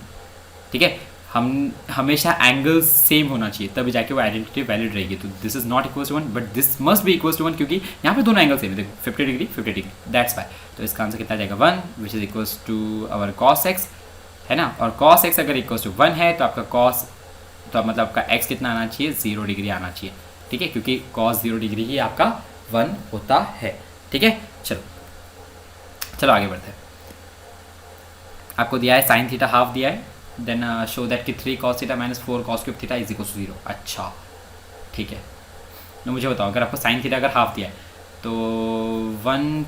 ठीक है, हम हमेशा एंगल सेम होना चाहिए तभी जाके वो आइडेंटिटी वैलिड रहेगी। तो this is not equal to 1 but this must be equal to 1, क्योंकि यहाँ पे दोनों एंगल सेम है। देखो 50 डिग्री 50 डिग्री, दैट्स वाई। तो इसका आंसर कितना जाएगा 1, which is equal to our cos x, है ना। और कॉस एक्स अगर इक्वल टू 1 है तो आपका कॉस, तो मतलब आपका एक्स कितना आना चाहिए, 0 डिग्री आना चाहिए। ठीक है, क्योंकि कॉस 0 डिग्री ही आपका 1 होता है। ठीक है, चलो आगे बढ़ते हैं। आपको दिया है साइन थीटा हाफ दिया है, देन शो दैट कि 3 cos theta minus 4 cos cube theta is equal to 0। अच्छा ठीक है, तो मुझे बताओ अगर आपको साइन थीटा अगर हाफ दिया है तो 1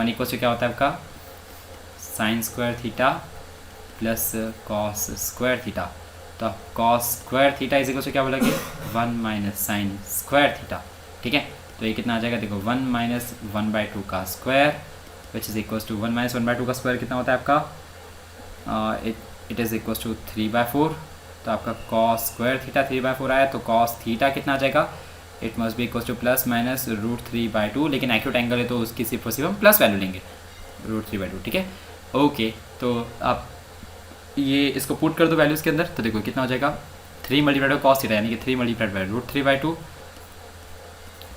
इक्वल टू क्या होता है आपका, sine square theta plus cos square theta. तो आप cos square theta is equal to क्या बोलोगे, 1 माइनस साइन स्क्वायर थीटा। ठीक है, तो ये कितना आ जाएगा, देखो 1 माइनस 1/2 का square which is equal to 1 minus 1/2 का स्क्वायर कितना होता है आपका, इट इज़ इक्वल टू 3/4। तो आपका कॉस स्क्वायर थीटा 3/4 आया, तो कॉस थीटा कितना आ जाएगा, it must be equal two plus minus √3/2, लेकिन एक्यूट एंगल है तो उसकी सिर्फ और सिर्फ हम प्लस वैल्यू लेंगे, √3/2। ठीक है, ओके, तो आप ये इसको पुट कर दो वैल्यूज़ के अंदर, तो देखो कितना हो जाएगा, 3 मल्टीप्लाइड बाय कॉस थीटा यानी कि 3 मल्टीप्लाइड बाय √3/2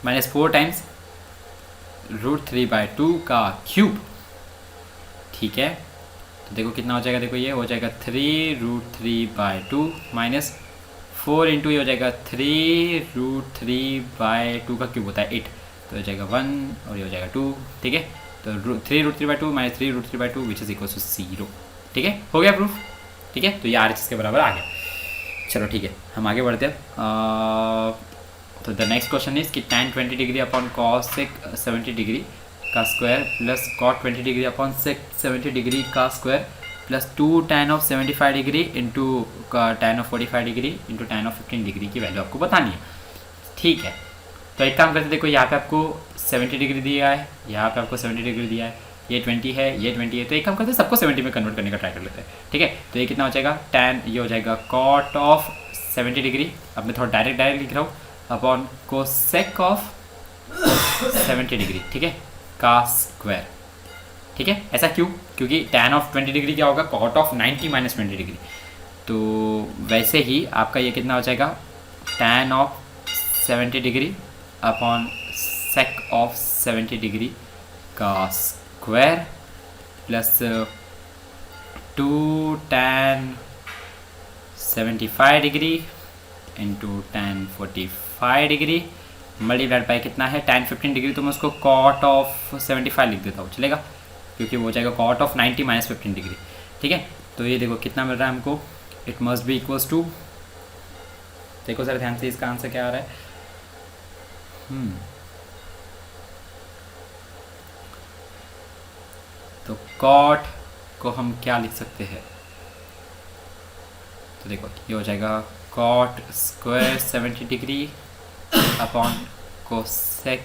माइनस 4 टाइम्स √3/2 का क्यूब। ठीक है, तो देखो कितना हो जाएगा, देखो ये हो जाएगा 3√3/2 माइनस 4 इंटू ये हो जाएगा 3√3/2 का क्यूब होता है 8, तो हो जाएगा 1 और ये हो जाएगा 2। ठीक है, तो 3√3/2 minus 3√3/2 which is equal to 0। ठीक है, हो गया प्रूफ। ठीक है, तो ये RHS के बराबर आ गया। चलो ठीक है, हम आगे बढ़ते हैं। तो द नेक्स्ट क्वेश्चन इज कि tan 20 degree upon cos 70 degree का square plus cot 20 degree upon 70 degree का square plus 2 tan of 75 degree into tan of 45 degree into tan of 15 degree की वैल्यू आपको बतानी है। ठीक है, तो एक काम करते, देखो यहाँ पे आपको 70 डिग्री दिया है, यहाँ पे आपको 70 डिग्री दिया है, ये 20 है, ये 20 है, तो एक काम करते हैं सबको 70 में कन्वर्ट करने का ट्राई कर लेते हैं। ठीक है, तो ये कितना हो जाएगा, tan ये हो जाएगा cot ऑफ 70 डिग्री, अब मैं थोड़ा डायरेक्ट लिख रहा हूँ, अपॉन कोसेक ऑफ 70 डिग्री। ठीक है, का स्क्वायर। ठीक है, ऐसा क्यों, क्योंकि tan ऑफ 20 डिग्री क्या होगा, cot ऑफ 90 माइनस 20 डिग्री। तो वैसे ही आपका ये कितना हो जाएगा, tan of 70 degree upon sec of 70 degree का square plus 2 tan 75 degree into tan 45 degree multiplied by कितना है, tan 15 डिग्री, तो मैं उसको cot ऑफ 75 लिख देता हूँ, चलेगा, क्योंकि वो हो जाएगा cot ऑफ 90 माइनस 15 डिग्री। ठीक है, तो ये देखो कितना मिल रहा है हमको, it must be equals to, देखो सर ध्यान से इसका आंसर क्या आ रहा है, तो cot को हम क्या लिख सकते हैं, तो देखो ये हो जाएगा cot square 70 degree upon cosec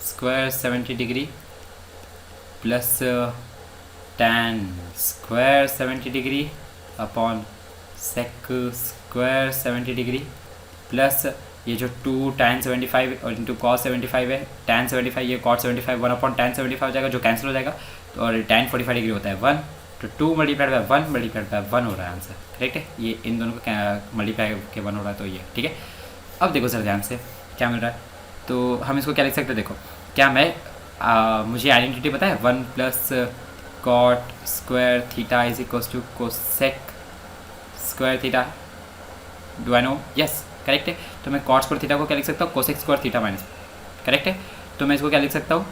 square 70 degree plus tan square 70 degree upon sec square 70 degree plus ये जो 2 tan 75 और इंटू cos 75 है, tan 75 ये cot 75 1/tan 75 हो जाएगा जो कैंसिल हो जाएगा, तो और tan 45 डिग्री होता है 1, तो 2 मल्टीप्लाइड बाय 1 मल्टीप्लाइड बाय 1 हो रहा है आंसर, करेक्ट है। ये इन दोनों को मल्टीप्लाई के 1 हो रहा है, तो ये ठीक है। अब देखो सर ध्यान से क्या मिल रहा है, तो हम इसको क्या लिख सकते हैं, देखो क्या मैं मुझे आइडेंटिटी पता है 1 plus cot square theta is equals to cosec square theta, do I know, yes correct है। तो मैं कॉट स्क्वायर थीटा को क्या लिख सकता हूँ, cosec square theta minus, correct है। तो मैं इसको क्या लिख सकता हूँ,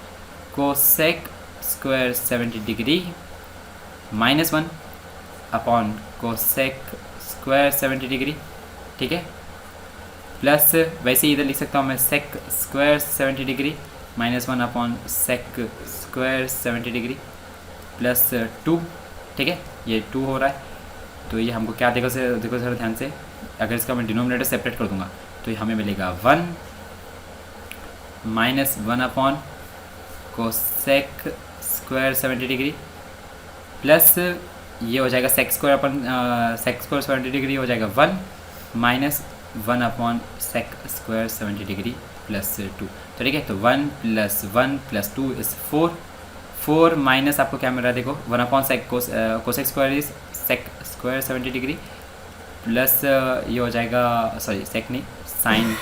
cosec square 70 degree minus 1 upon cosec square 70 degree, ठीक है, प्लस वैसे ही इधर लिख सकता हूँ मैं sec square 70 degree minus 1 upon sec square 70 degree plus 2, ठीक है, ये 2 हो रहा है। तो ये हमको क्या देखो सर, देखो सर ध्यान से, अगर इसका मैं डिनोमिनेटर सेपरेट कर दूंगा तो हमें मिलेगा 1 minus 1 upon cosec square 70 degree plus ये हो जाएगा sec square upon sec square 70 degree हो जाएगा 1 minus 1 upon sec square 70 degree plus 2, तो ठीक है। तो 1 प्लस 2 इज़ 4 माइनस आपको क्या मिल रहा है, देखो 1 upon sec cosec square is sec square 70 degree plus ये हो जाएगा, सॉरी सेक नहीं, साइन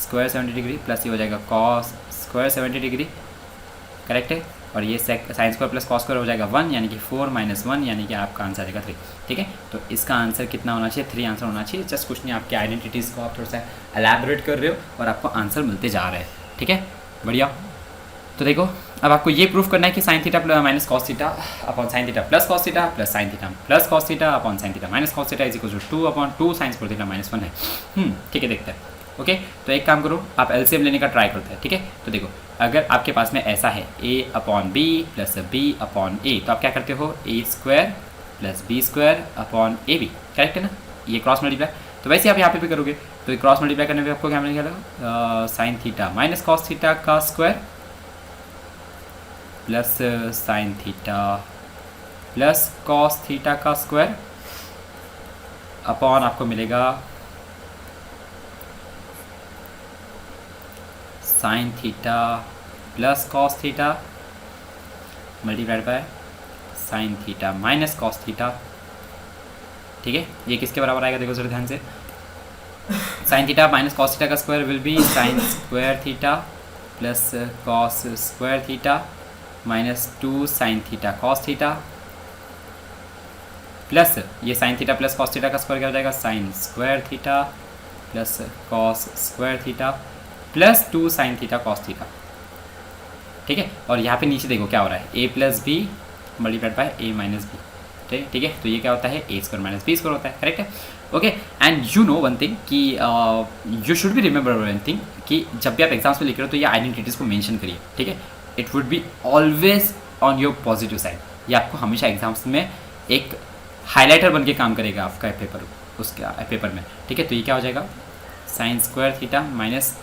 स्क्वायर 70 डिग्री प्लस ये हो जाएगा कॉस स्क्वायर 70 डिग्री, करेक्ट है। और ये sec sine square plus cos square हो जाएगा 1, यानी कि 4 माइनस 1 यानी कि आपका आंसर आएगा 3, ठीक है। तो इसका आंसर कितना होना चाहिए, 3 आंसर होना चाहिए। जस्ट कुछ नहीं, आपकी आइडेंटिटीज़ को आप थोड़ा सा एलैबोरेट कर रहे हो और आपको आंसर मिलते जा रहे हैं, ठीक है, बढ़िया। तो देखो अब आपको ये प्रूफ करना है कि sine theta minus cos theta upon sine theta plus cos theta plus sine theta plus cos theta upon sine theta minus cos theta is equal to 2 upon 2 sine square theta minus 1 है, ठीक है, देखते हैं। Okay, तो एक काम करो, आप एलसीएम लेने का ट्राई करते हैं, ठीक है। तो देखो अगर आपके पास में ऐसा है a upon B plus B upon A, तो आप क्या करते हो, A square plus B square upon A B, correct है ना, ये क्रॉस मल्टीप्लाई। तो वैसे आप यहाँ पे भी करोगे, तो ये क्रॉस मल्टीप्लाई करने में आपको क्या मिलेगा, sine theta minus cos theta का square plus sine theta plus cos theta का स्क्वायर अपॉन आपको मिलेगा sine theta plus cos theta multiplied by sine theta minus cos theta, ठीक है। ये किसके बराबर आएगा, देखो जरा ध्यान से, sine theta minus cos theta का square will be sine square theta plus cos square theta minus 2 sine theta cos theta plus ये sine theta plus cos theta का स्क्वायर क्या हो जाएगा, sine square theta plus cos square theta plus 2 sine theta cos theta, ठीक है। और यहाँ पे नीचे देखो क्या हो रहा है, a plus B multiplied by a minus B, ठीक है। तो ये क्या होता है, a square minus B square होता है, करेक्ट है। Okay, and you know one thing कि you should be remember one thing कि जब भी आप एग्जाम्स में लिख रहे हो तो ये आइडेंटिटीज़ को मेंशन करिए, ठीक है। It would be always on your positive side, ये आपको हमेशा एग्जाम्स में एक हाईलाइटर बन के काम करेगा आपका पेपर, उसका पेपर में, ठीक है। तो ये क्या हो जाएगा, sine square theta minus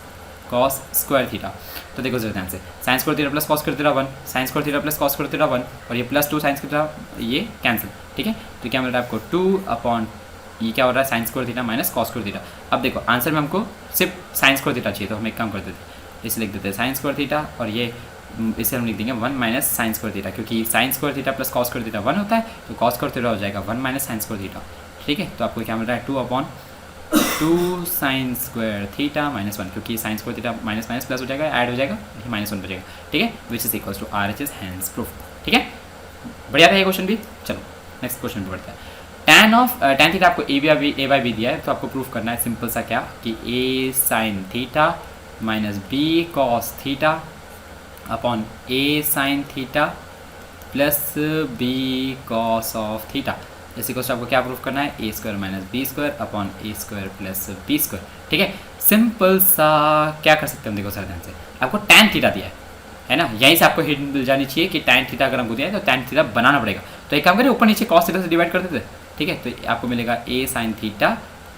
cos square theta. तो देखो जरा ध्यान से, sign square theta plus cos square theta 1, sign square theta plus cos square theta 1 और ये प्लस 2 साइन स्क्वायर थीटा, ये कैंसिल, ठीक है। तो क्या मिल रहा है आपको 2 अपॉन ये क्या हो रहा है, sign square theta minus cos square theta. अब देखो आंसर में हमको सिर्फ साइन स्क्वायर थीटा चाहिए, तो हम एक काम करते थे, इसे लिख देते हैं साइन स्क्वायर थीटा और ये इसे हम लिख देंगे 1 माइनस साइन स्क्वायर थीटा, क्योंकि sign square theta plus cos square theta 1 होता है, तो कॉस स्क्वायर थीटा हो जाएगा 1 माइनस साइन स्क्वायर थीटा, ठीक है। तो आपको क्या मिल रहा है, 2 upon 2 sine square theta minus 1, क्योंकि sign square theta minus minus plus हो जाएगा, ऐड हो जाएगा, माइनस 1 बचेगा, ठीक है, which is equals to RHS hence proof, ठीक है। बढ़िया था ये क्वेश्चन भी। चलो नेक्स्ट क्वेश्चन पे बढ़ते हैं। tan थीटा आपको a बाई बी दिया है, तो आपको प्रूफ करना है सिंपल सा क्या, कि a sine theta minus b cos theta upon a sine theta plus b cos of theta, इसी को आपको क्या प्रूफ करना है, a square minus B square upon a square plus B square, ठीक है। सिंपल सा क्या कर सकते हैं हम, देखो सर ध्यान से, आपको tan थीटा दिया है ना, यहीं से आपको हिंट मिल जानी चाहिए कि tan थीटा अगर हमको दिया है तो tan थीटा बनाना पड़ेगा। तो एक काम करें, ऊपर नीचे cos थीटा से डिवाइड कर देते, ठीक है। तो आपको मिलेगा a sine theta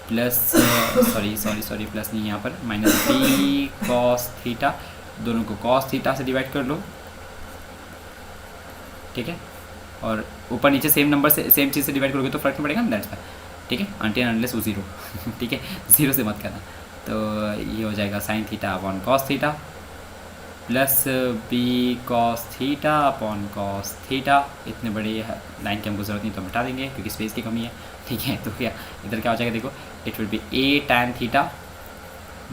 plus sorry plus नहीं यहाँ पर, माइनस b कॉस थीटा, दोनों को cos थीटा से डिवाइड कर लो, ठीक है। और ऊपर नीचे सेम नंबर से सेम चीज़ से डिवाइड करोगे तो फर्क नहीं पड़ेगा ना, दैट्स वाई, ठीक है, अनटिल अनलेस वो 0 ठीक है, 0 से मत करना, तो ये हो जाएगा sine theta upon cos theta plus B cos theta upon cos theta. इतने बड़ी लाइन की हमको ज़रूरत नहीं तो हम हटा देंगे क्योंकि स्पेस की कमी है। ठीक है, तो क्या इधर क्या हो जाएगा, देखो it will be A tan theta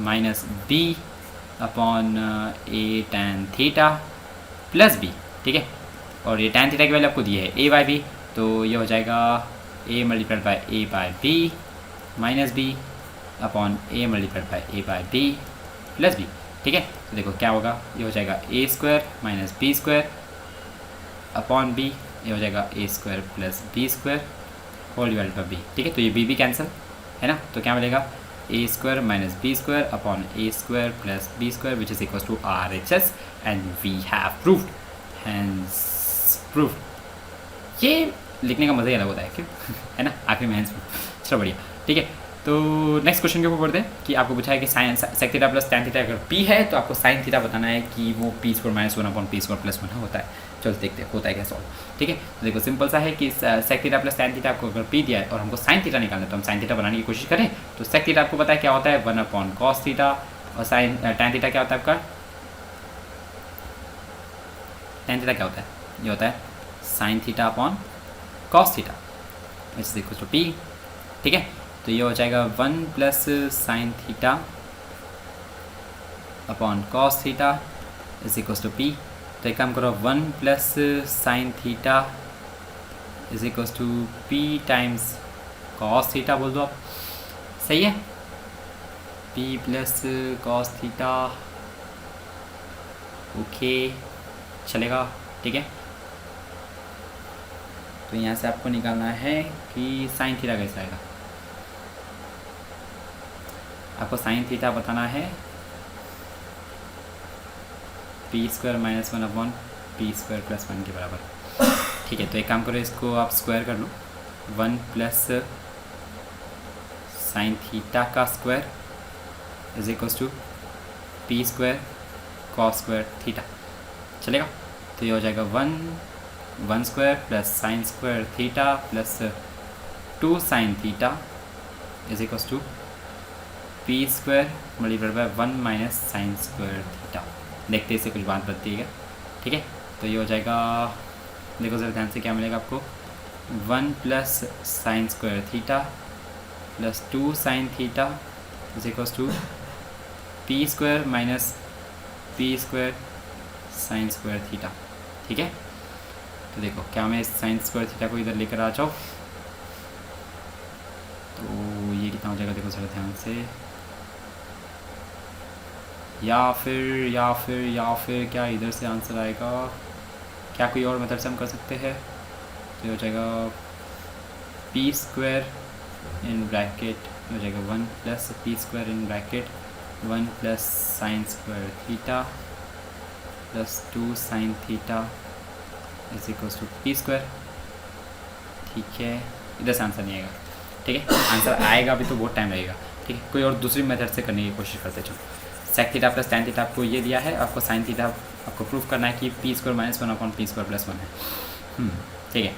minus B upon A tan theta plus B. ठीक है, और ये टैन थीटा की वैल्यू आपको दी है ए बाई बी, तो ये हो जाएगा A multiplied by A by B minus B upon A multiplied by A by B plus B. ठीक है, तो देखो क्या होगा, ये हो जाएगा A square minus B square upon B, ये हो जाएगा A square plus B square whole divide by B. ठीक है, तो ये बी कैंसिल है ना, तो क्या मिलेगा A square minus B square upon A square plus B square which is equal to R H S and we have proved, hence proved. ये लिखने का मज़ा ही अलग होता है क्यों है ना, आखिर में हैंस प्रूव्ड। चलो बढ़िया। ठीक है, तो नेक्स्ट क्वेश्चन के ऊपर बढ़ते हैं कि आपको पूछा है कि sine sec theta plus tan theta अगर पी है तो आपको साइन थीटा बताना है कि वो P square minus one upon P square plus one होता है। चलो देखते हैं होता है क्या सॉल्व। ठीक है, तो देखो सिंपल सा है कि sec theta plus tan theta आपको अगर पी दिया है और हमको साइन थीटा निकालना है तो हम साइन थीटा बनाने की कोशिश करें। तो सेक थीटा आपको पता है क्या होता है, वन अपॉन कॉस थीटा, और साइन टैन थीटा क्या होता है आपका, टैन थीटा क्या होता है, ये होता है sine theta upon cos theta which is equal to P. ठीक है, तो ये हो जाएगा one plus sine theta upon cos theta is equals to P. तो एक काम करो, one plus sine theta is equals to P times cos theta बोल दो आप, सही है, P plus cos theta, okay चलेगा। ठीक है, तो यहाँ से आपको निकालना है कि साइन थीटा कैसा आएगा, आपको साइन थीटा बताना है P square minus one upon P square plus one के बराबर। ठीक है, तो एक काम करो, इसको आप स्क्वायर कर लो, वन प्लस साइन थीटा का square is equals to P square cos square theta, चलेगा। तो ये हो जाएगा one square plus sine square theta plus two sine theta is equals to P square multiplied by one minus sine square theta. देखते इससे कुछ बात बनती है। ठीक है, तो ये हो जाएगा, देखो ज़रा ध्यान से क्या मिलेगा आपको, one plus sine square theta plus two sine theta is equals to P square minus P square sine square theta. ठीक है, तो देखो क्या मैं इस साइन स्क्वायर थीटा को इधर लेकर आ जाऊँ तो ये कितना हो जाएगा, देखो ज़रा ध्यान से, या फिर क्या इधर से आंसर आएगा, क्या कोई और मेथड से हम कर सकते हैं, तो हो जाएगा पी स्क्वायर इन ब्रैकेट हो जाएगा one plus P square in bracket one plus sine square theta plus two sine theta is equals to P square. ठीक है, इधर से आंसर नहीं आएगा। ठीक है, आंसर आएगा अभी तो बहुत टाइम लगेगा। ठीक है, कोई और दूसरी मेथड से करने की कोशिश करते चलो। Sec theta plus tan theta आपको ये दिया है, आपको साइन थीटा आपको प्रूफ करना है कि P square minus one upon P square plus one है। ठीक है,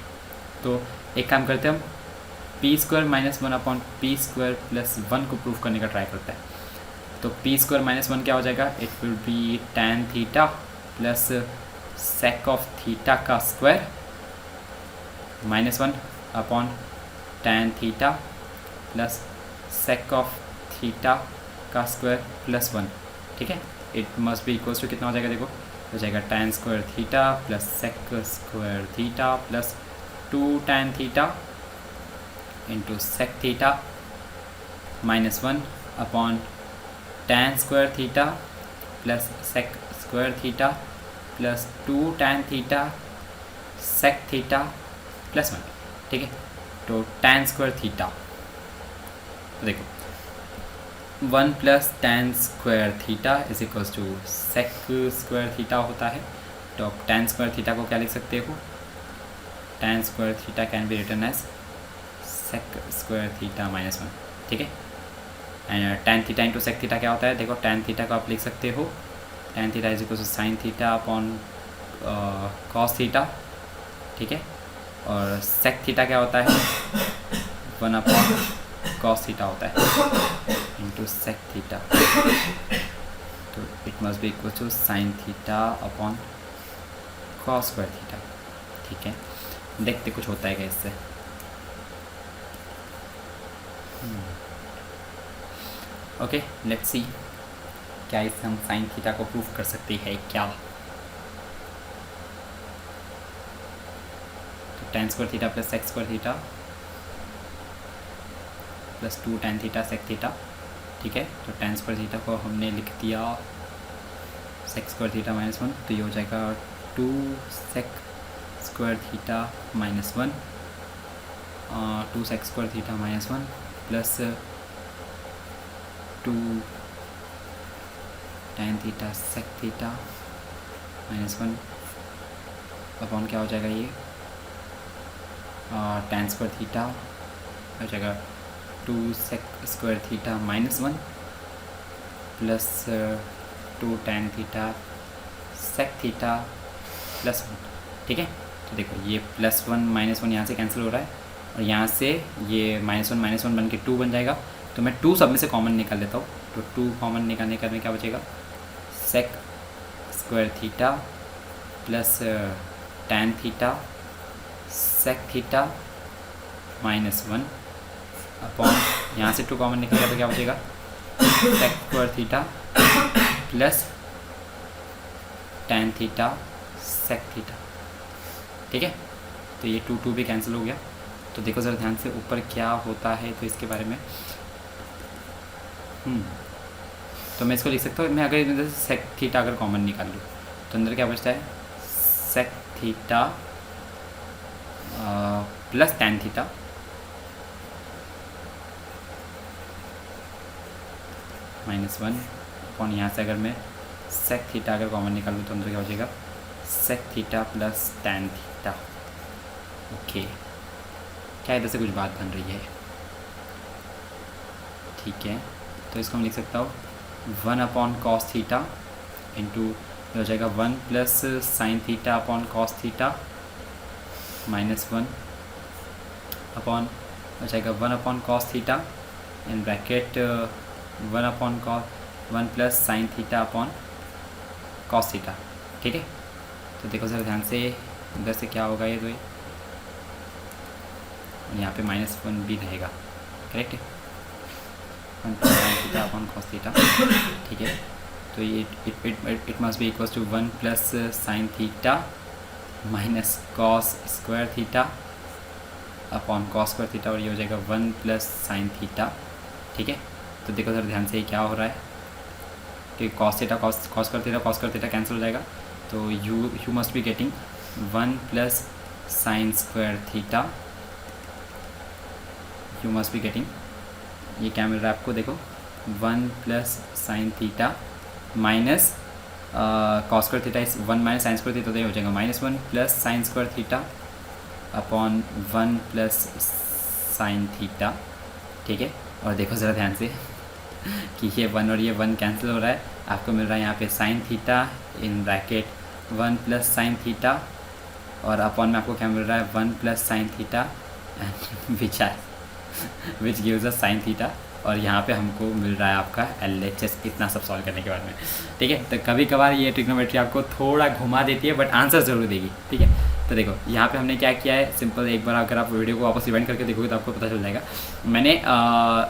तो एक काम करते हैं, हम P square minus one upon P square plus one को प्रूफ करने का ट्राई करते हैं। तो पी स्क्वायर माइनस वन क्या हो जाएगा, it will be tan theta plus sec of theta का square minus one upon tan theta plus sec of theta का स्क्वायर प्लस वन। ठीक है, it must be equals to कितना हो जाएगा, देखो हो जाएगा tan square theta plus sec square theta plus two tan theta into sec theta minus one upon tan square theta plus sec square theta plus two tan theta sec theta plus one. ठीक है, तो tan square theta, तो देखो one plus tan square theta is equals to sec square theta होता है। तो आप tan square theta को क्या लिख सकते हो, tan square theta can be written as sec square theta minus one. ठीक है, and tan theta into sec theta क्या होता है, देखो टैन थीटा को आप लिख सकते हो tan theta is equals to sine theta upon cos theta. ठीक है, और सेक थीटा क्या होता है, वन अपॉन कॉस थीटा होता है इंटू सेक थीटा, तो it must be equal to sine theta upon cos square theta. ठीक है, देखते कुछ होता है क्या इससे। ओके, लेट्स सी क्या इससे हम साइन थीटा को प्रूफ कर सकते हैं क्या। तो tan square theta plus sec square theta plus 2 tan theta sec theta. ठीक है, तो tan स्क्वायर थीटा को हमने लिख दिया सेक स्क्वायर थीटा -1, तो ये हो जाएगा 2 sec square theta -1, 2 sec square theta -1 plus 2 tan theta sec theta -1 upon क्या हो जाएगा ये tan स्क्वायर थीटा हो जाएगा 2 sec square theta -1 plus 2 tan theta sec theta plus 1। ठीक है, तो देखो ये +1 -1 यहाँ से कैंसिल हो रहा है और यहाँ से ये -1 बन के 2 बन जाएगा। तो मैं 2 सब में से कॉमन निकाल लेता हूँ, तो 2 कॉमन निकालने का में क्या बचेगा sec square theta plus tan theta sec theta -1 upon यहाँ से 2 कॉमन निकलेगा तो क्या बचेगा sec square theta plus tan theta sec theta. ठीक है, तो ये 2 भी कैंसिल हो गया। तो देखो ज़रा ध्यान से ऊपर क्या होता है तो इसके बारे में। तो मैं इसको लिख सकता हूँ, मैं अगर इधर से सेक थीटा अगर कॉमन निकाल लूँ तो अंदर क्या बचता है sec theta plus tan theta -1 upon यहाँ से अगर मैं सेक थीटा अगर कॉमन निकाल लूँ तो अंदर क्या हो जाएगा sec theta plus tan theta. Okay, क्या इधर से कुछ बात बन रही है। ठीक है, तो इसको हम लिख सकता हूँ 1 अपॉन कॉस थीटा इंटू हो जाएगा 1 plus sine theta upon cos theta -1 upon हो जाएगा 1 upon cos theta in bracket 1 upon cos 1 plus sine theta upon cos theta. ठीक है, तो देखो सर ध्यान से इधर से क्या होगा ये, तो यहाँ पे -1 भी रहेगा। करेक्ट है, 1 plus sine theta upon cos theta. ठीक है, तो ये it must be equals to 1 plus sine theta minus cos square theta upon cos square theta, और ये हो जाएगा 1 प्लस साइन थीटा। ठीक है, तो देखो सर ध्यान से ये क्या हो रहा है कि cos theta cos square theta cancel हो जाएगा, तो you must be getting 1 plus sine square theta, you must be getting ये क्या मिल रहा है आपको, देखो 1 plus sine theta minus cos square theta इस 1 माइनस साइन स्क्वायर थीटा, तो ये हो जाएगा -1 plus sine square theta upon 1 plus sine theta. ठीक है, और देखो ज़रा ध्यान से कि ये 1 और ये 1 कैंसिल हो रहा है, आपको मिल रहा है यहाँ पे sine theta in bracket 1 plus sine theta, और अपॉन में आपको क्या मिल रहा है 1 plus sine theta which gives us sine theta, और यहाँ पे हमको मिल रहा है आपका LHS इतना सब सॉल्व करने के बाद में। ठीक है, तो कभी कभार ये ट्रिग्नोमेट्री आपको थोड़ा घुमा देती है बट आंसर ज़रूर देगी। ठीक है, तो देखो यहाँ पे हमने क्या किया है, सिंपल एक बार अगर आप वीडियो को वापस रिवाइंड करके देखोगे तो आपको पता चल जाएगा। मैंने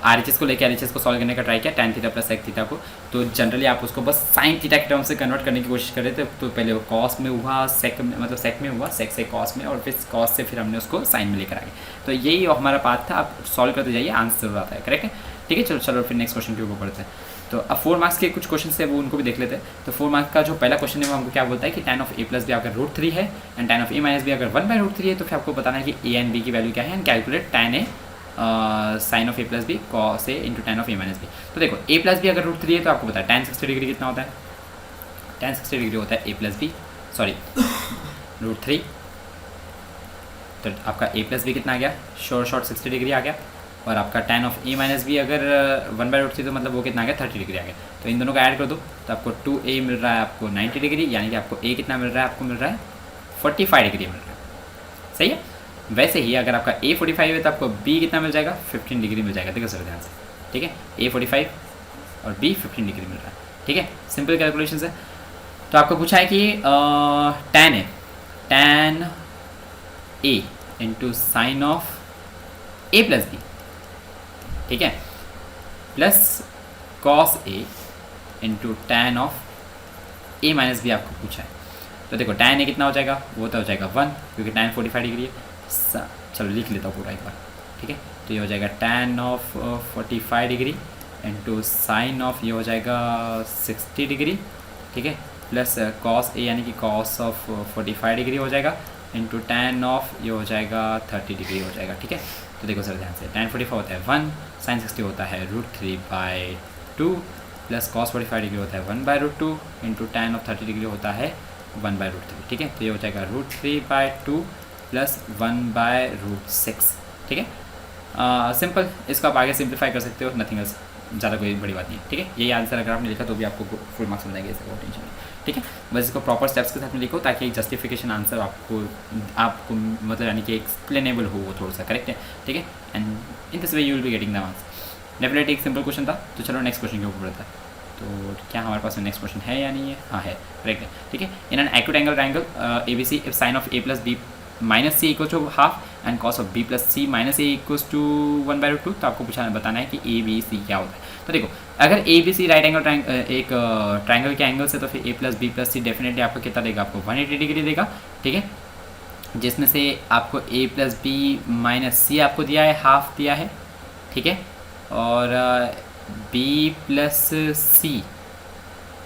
RHS को लेकर RHS को सॉल्व करने का ट्राई किया, tan theta plus sec theta को, तो जनरली आप उसको बस साइन थीटा के टर्म से कन्वर्ट करने की कोशिश कर रहे थे। तो पहले वो कॉस में हुआ, सेक में मतलब सेक में हुआ, सेक से कॉस में, और फिर कॉस से फिर हमने उसको साइन में लेकर आ गए। तो यही हमारा पाथ था, आप सॉल्व करते जाइए, आंसर जरूर आता है। करेक्ट है, ठीक है, चलो फिर नेक्स्ट क्वेश्चन के ऊपर पढ़ते हैं। तो अब 4 मार्क्स के कुछ क्वेश्चन है वो उनको भी देख लेते हैं। तो 4 मार्क्स का जो पहला क्वेश्चन है वो हमको क्या बोलता है कि tan of a plus B अगर √3 है and tan of a minus B अगर 1/√3 है, तो फिर आपको बताना है कि a एंड b की वैल्यू क्या है and calculate tan a sine of a plus B cos a into tan of a minus B. तो देखो a प्लस बी अगर √3 है तो आपको पता है tan 60 डिग्री कितना होता है, tan 60 डिग्री होता है a प्लस बी √3, तो आपका a प्लस बी कितना आ गया, शॉर्ट 60 डिग्री आ गया, और आपका tan of a minus B अगर 1/√3 तो मतलब वो कितना आ गया 30 डिग्री आ गया। तो इन दोनों का ऐड कर दो तो आपको 2a मिल रहा है आपको 90 डिग्री, यानी कि आपको a कितना मिल रहा है, आपको मिल रहा है 45 डिग्री मिल रहा है। सही है, वैसे ही अगर आपका a 45 है तो आपको b कितना मिल जाएगा 15 डिग्री मिल जाएगा। देखो सर ध्यान से, ठीक है, a 45 और बी 15 डिग्री मिल रहा है। ठीक है, सिंपल कैलकुलेशन है। तो आपको पूछा है कि tan A into sine of A plus B, ठीक है, plus cos A into tan of A minus B आपको पूछा है। तो देखो tan ए कितना हो जाएगा, वो तो हो जाएगा 1, क्योंकि tan 45 डिग्री है। चलो लिख लेता हूँ पूरा एक बार, ठीक है। तो ये हो जाएगा tan of 45 degree into sine of ये हो जाएगा 60 डिग्री, ठीक है, प्लस कॉस ए यानी कि कॉस ऑफ 45 डिग्री हो जाएगा इंटू टैन ऑफ ये हो जाएगा 30 डिग्री हो जाएगा। ठीक है, तो देखो सर ध्यान से, tan 45 होता है 1, साइन 60 होता है √3/2 प्लस कॉस 45 डिग्री होता है 1/√2 इंटू टैन ऑफ 30 डिग्री होता है 1/√3। ठीक है, तो ये हो जाएगा √3/2 प्लस 1/√6। ठीक है, सिंपल, इसको आप आगे सिंप्लीफाई कर सकते हो, नथिंग एल्स, ज़्यादा कोई बड़ी बात नहीं है। ठीक है, यही आंसर अगर आपने लिखा तो भी आपको फुल मार्क्स मिल जाएंगे, इसका कोई टेंशन नहीं। ठीक है, बस इसको प्रॉपर स्टेप्स के साथ में लिखो ताकि जस्टिफिकेशन आंसर आपको मतलब यानी कि एक्सप्लेनेबल हो, वो थोड़ा सा करेक्ट है। ठीक है, and in this way you will be getting the marks. Definitely एक सिंपल क्वेश्चन था। तो चलो नेक्स्ट क्वेश्चन के ऊपर बढ़ता है। तो क्या हमारे पास नेक्स्ट क्वेश्चन है या नहीं है? हाँ है, करेक्ट है। ठीक है, in an acute angle triangle ABC if sine of A plus B minus C equal to half and cos of B plus C minus A equals to 1/√2, तो आपको बताना है कि ABC क्या होता है। तो देखो, अगर ABC राइट एंगल एक ट्रायंगल के एंगल से, तो फिर A plus B plus C definitely आपको कितना देगा, आपको 180 डिग्री देगा। ठीक है, जिसमें से आपको A प्लस बी माइनस सी आपको दिया है, हाफ दिया है। ठीक है, और B plus C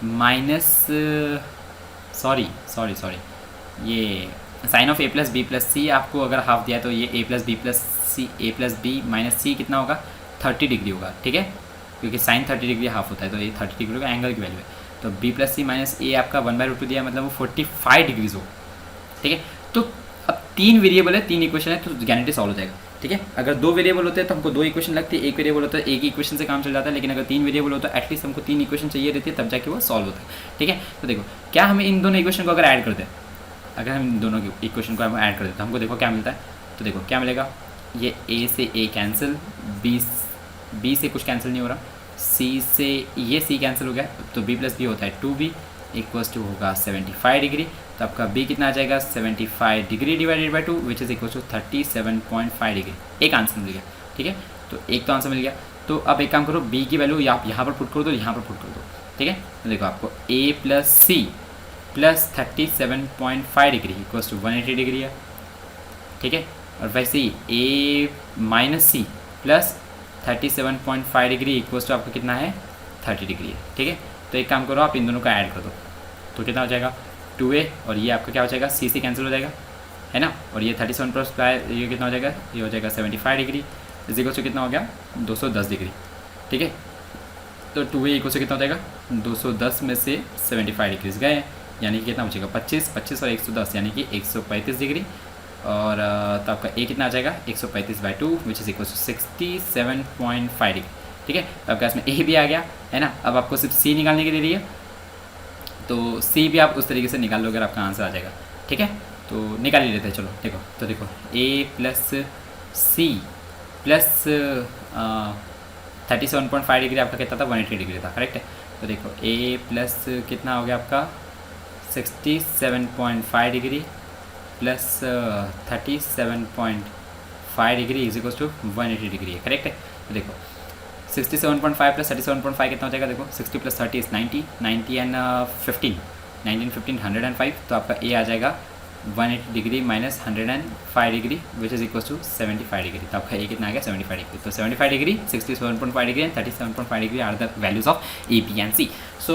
minus sorry ये sine of A plus B plus C आपको अगर हाफ दिया तो ये A plus B minus C कितना होगा, 30 डिग्री होगा। ठीक है, क्योंकि साइन 30 डिग्री हाफ होता है, तो ये 30 डिग्री का एंगल की वैल्यू है। तो B प्लस सी माइनस ए आपका 1/√2 दिया, मतलब वो 45 डिग्रीज हो। ठीक है, तो अब 3 वेरिएबल है, 3 इक्वेशन है, तो गारंटी सॉल्व हो जाएगा। ठीक है, अगर 2 वेरिएबल होते हैं तो हमको 2 इक्वेशन लगती है, 1 वेरिएबल होता है, एक ही इक्वेशन से काम चल जाता है। लेकिन अगर 3 वेरिएबल होता है एटलीस्ट हमको 3 इक्वेशन चाहिए रहती है, तब जाके वो सॉल्व होता है। ठीक है, तो देखो, क्या हमें इन दोनों इक्वेशन को अगर ऐड कर दें, अगर हम इन दोनों इक्वेशन को हम ऐड कर दें तो हमको देखो क्या मिलता है। तो देखो क्या मिलेगा, ये A से A कैंसिल, B से कुछ कैंसिल नहीं हो रहा, C से ये C कैंसिल हो गया, तो B प्लस बी होता है 2B इक्वल्स टू होगा 75 डिग्री। तो आपका B कितना आ जाएगा, 75 degree divided by 2 which is equals to 37.5 degree. एक आंसर मिल गया। ठीक है, तो एक तो आंसर मिल गया। तो अब एक काम करो, B की वैल्यू आप यहाँ पर पुट कर दो, यहाँ पर पुट कर दो। ठीक है, तो देखो आपको A plus C plus 37.5 degree equals to 180 degree है। ठीक है, और वैसे ही A minus C plus 37.5 degree equals to आपको कितना है, 30 डिग्री है। ठीक है, तो एक काम करो, आप इन दोनों का ऐड कर दो, तो कितना हो जाएगा 2A, और ये आपका क्या हो जाएगा, C से कैंसिल हो जाएगा, है ना, और ये 37 प्लस ये कितना हो जाएगा, ये हो जाएगा 75 डिग्री इज इक्वल्स टू कितना हो गया, 210 डिग्री। ठीक है, तो 2A इक्वल्स टू कितना हो जाएगा, 210 में से 75 डिग्रीज गए, यानी कि कितना बचेगा 25 और 110 यानी कि 135 डिग्री। और तो आपका A कितना आ जाएगा, 135/2 which is equal to 67.5 degree. ठीक है, तो आपका इसमें A भी आ गया, है ना। अब आपको सिर्फ C निकालने की दे रही है, तो C भी आप उस तरीके से निकाल लो, अगर आपका आंसर आ जाएगा। ठीक है, तो निकाल ही लेते हैं, चलो देखो। तो देखो A plus C plus 37.5 degree आपका कितना था, 180 डिग्री था, करेक्ट है। तो देखो A प्लस कितना हो गया आपका 67.5 degree plus 37.5 degree is equals to 180 degree है, करेक्ट है। तो देखो 67.5 प्लस 37.5 कितना हो जाएगा, देखो 60 प्लस 30 इज 90 एंड 15 105, तो आपका A आ जाएगा 180 degree minus 105 degree which is equals to 75 degree. तो आपका A कितना आ गया, 75 डिग्री। तो 75 degree, 67.5 degree and 37.5 degree are the values of A, B and C। So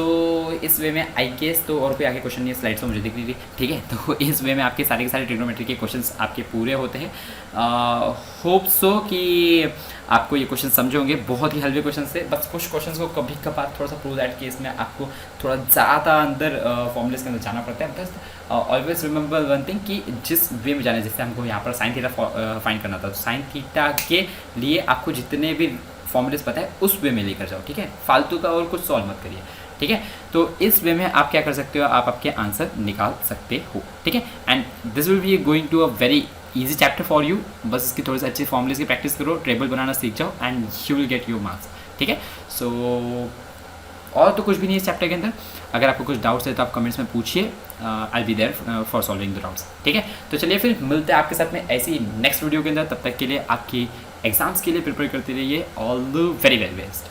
इस वे में आई गेस तो और कोई आगे क्वेश्चन नहीं है, स्लाइड्स तो मुझे दिख रही थी। ठीक है, तो इस वे में आपके सारे के सारे ट्रिग्नोमेट्री के क्वेश्चंस आपके पूरे होते हैं। होप सो कि आपको ये क्वेश्चन समझे होंगे, बहुत ही हल्के क्वेश्चन से। बस कुछ क्वेश्चंस को कभी कभार थोड़ा सा प्रूव दैट कि इसमें आपको थोड़ा ज़्यादा अंदर फॉर्मूलेस के अंदर जाना पड़ता है। बस ऑलवेज रिमेंबर वन थिंग कि जिस वे में जाना है, जैसे हमको यहाँ पर साइन थीटा फाइंड करना था, तो साइन थीटा के लिए आपको जितने भी फॉर्मूलेस पता है उस वे में लेकर जाओ। ठीक है, फालतू का और कुछ सॉल्व मत करिए। ठीक है, तो इस वे में आप क्या कर सकते हो, आप आपके आंसर निकाल सकते हो। ठीक है, and this will be going to a very easy chapter for you. बस इसकी थोड़ी सी अच्छी फॉर्मूलेस की प्रैक्टिस करो, टेबल बनाना सीख जाओ and you will get your marks. ठीक है, सो और तो कुछ भी नहीं है इस चैप्टर के अंदर। अगर आपको कुछ डाउट्स है तो आप कमेंट्स में पूछिए, I be there for solving the doubts. ठीक है, तो चलिए फिर मिलते हैं आपके साथ में ऐसी नेक्स्ट वीडियो के अंदर। तब तक के लिए आपकी एग्जाम्स के लिए प्रिपेयर करते रहिए। All the very very best.